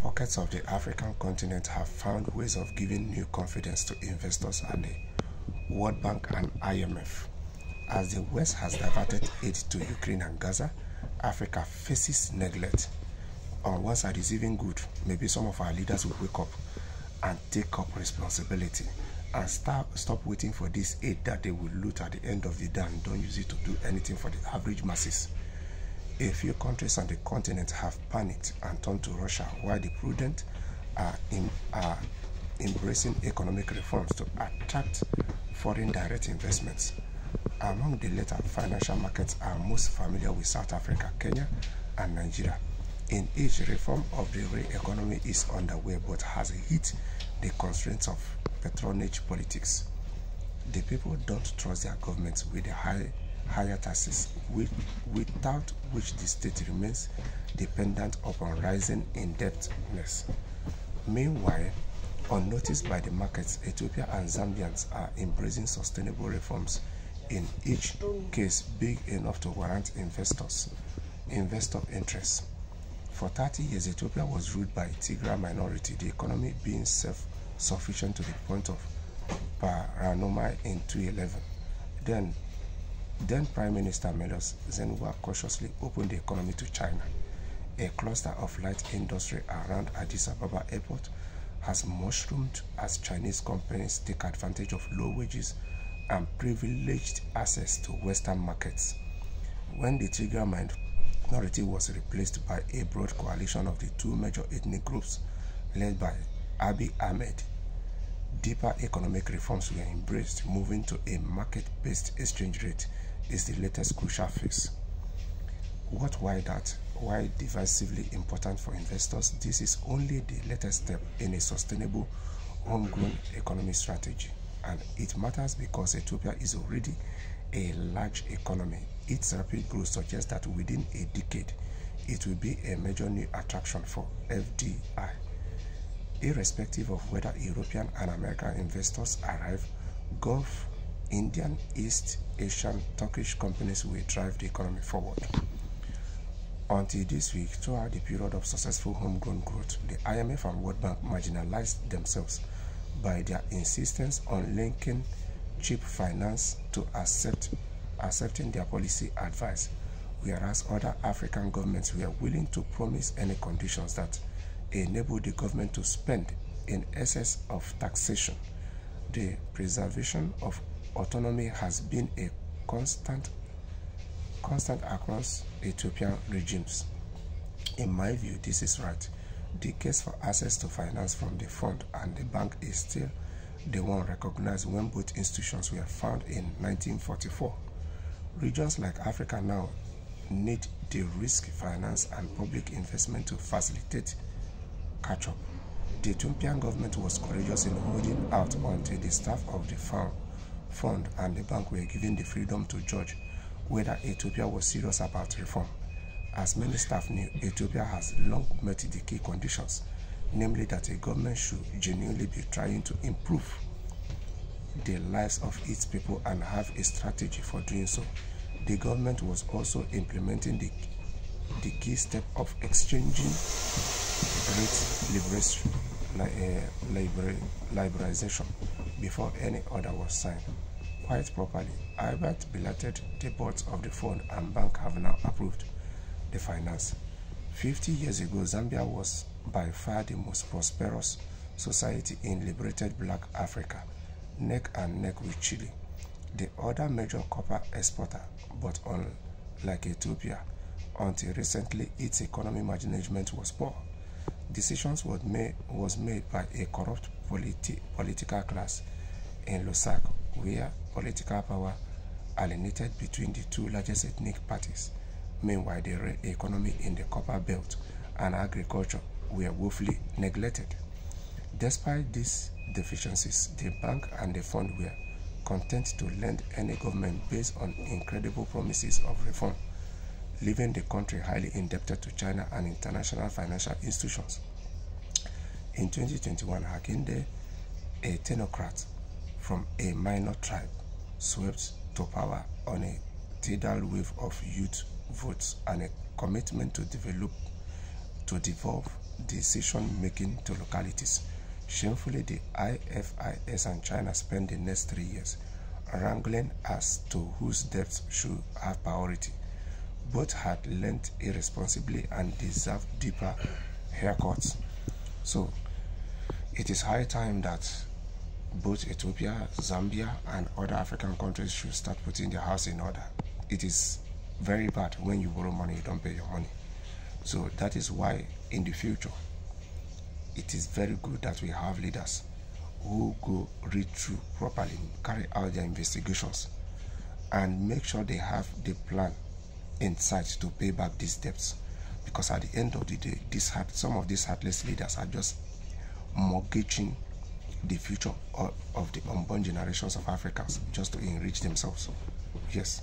Pockets of the African continent have found ways of giving new confidence to investors at the World Bank and IMF. As the West has diverted aid to Ukraine and Gaza, Africa faces neglect. On one side is even good. Maybe some of our leaders will wake up and take up responsibility and stop waiting for this aid that they will loot at the end of the day and don't use it to do anything for the average masses. A few countries on the continent have panicked and turned to Russia, while the prudent are embracing economic reforms to attract foreign direct investments. Among the latter, financial markets are most familiar with South Africa, Kenya, and Nigeria. In each, reform of the real economy is underway but has hit the constraints of patronage politics. The people don't trust their governments with the higher taxes, without which the state remains dependent upon rising indebtedness. Meanwhile, unnoticed by the markets, Ethiopia and Zambians are embracing sustainable reforms, in each case big enough to warrant investor interest. For 30 years, Ethiopia was ruled by a Tigray minority, the economy being self-sufficient to the point of paranoia in 2011. Then Prime Minister Meles Zenawi cautiously opened the economy to China. A cluster of light industry around Addis Ababa airport has mushroomed as Chinese companies take advantage of low wages and privileged access to Western markets. When the Tigray minority was replaced by a broad coalition of the two major ethnic groups led by Abiy Ahmed, deeper economic reforms were embraced. Moving to a market-based exchange rate is the latest crucial phase. Why divisively important for investors? This is only the latest step in a sustainable homegrown economic strategy, and it matters because Ethiopia is already a large economy. Its rapid growth suggests that within a decade, it will be a major new attraction for FDI. Irrespective of whether European and American investors arrive, Gulf, Indian, East Asian, Turkish companies will drive the economy forward. Until this week, throughout the period of successful homegrown growth, the IMF and World Bank marginalized themselves by their insistence on linking cheap finance to accepting their policy advice, whereas other African governments were willing to promise any conditions that enable the government to spend in excess of taxation. The preservation of autonomy has been a constant across Ethiopian regimes. In my view, this is right. The case for access to finance from the fund and the bank is still the one recognized when both institutions were founded in 1944. Regions like Africa now need the risk finance and public investment to facilitate catch-up. The Ethiopian government was courageous in holding out until the staff of the fund and the bank were given the freedom to judge whether Ethiopia was serious about reform. As many staff knew, Ethiopia has long met the key conditions, namely that a government should genuinely be trying to improve the lives of its people and have a strategy for doing so. The government was also implementing the key step of exchanging rate liberalization before any order was signed. Quite properly, Albert belated the boards of the fund and bank have now approved the finance. 50 years ago, Zambia was by far the most prosperous society in liberated black Africa, neck and neck with Chile, the other major copper exporter, but unlike Ethiopia, until recently its economic management was poor. Decisions was made by a corrupt political class in Lusaka, where political power alienated between the two largest ethnic parties. Meanwhile, the real economy in the copper belt and agriculture were woefully neglected. Despite these deficiencies, the bank and the fund were content to lend any government based on incredible promises of reform, leaving the country highly indebted to China and international financial institutions. In 2021, Hakainde, a technocrat from a minor tribe, swept to power on a tidal wave of youth votes and a commitment to devolve decision making to localities. Shamefully, the IFIS and China spent the next 3 years wrangling as to whose debts should have priority. Both had lent irresponsibly and deserved deeper haircuts. So, it is high time that both Ethiopia, Zambia, and other African countries should start putting their house in order. It is very bad when you borrow money, you don't pay your money. So that is why in the future, it is very good that we have leaders who go read through properly, carry out their investigations, and make sure they have the plan in sight to pay back these debts. Because at the end of the day, some of these heartless leaders are just mortgaging the future of the unborn generations of Africans just to enrich themselves. Yes.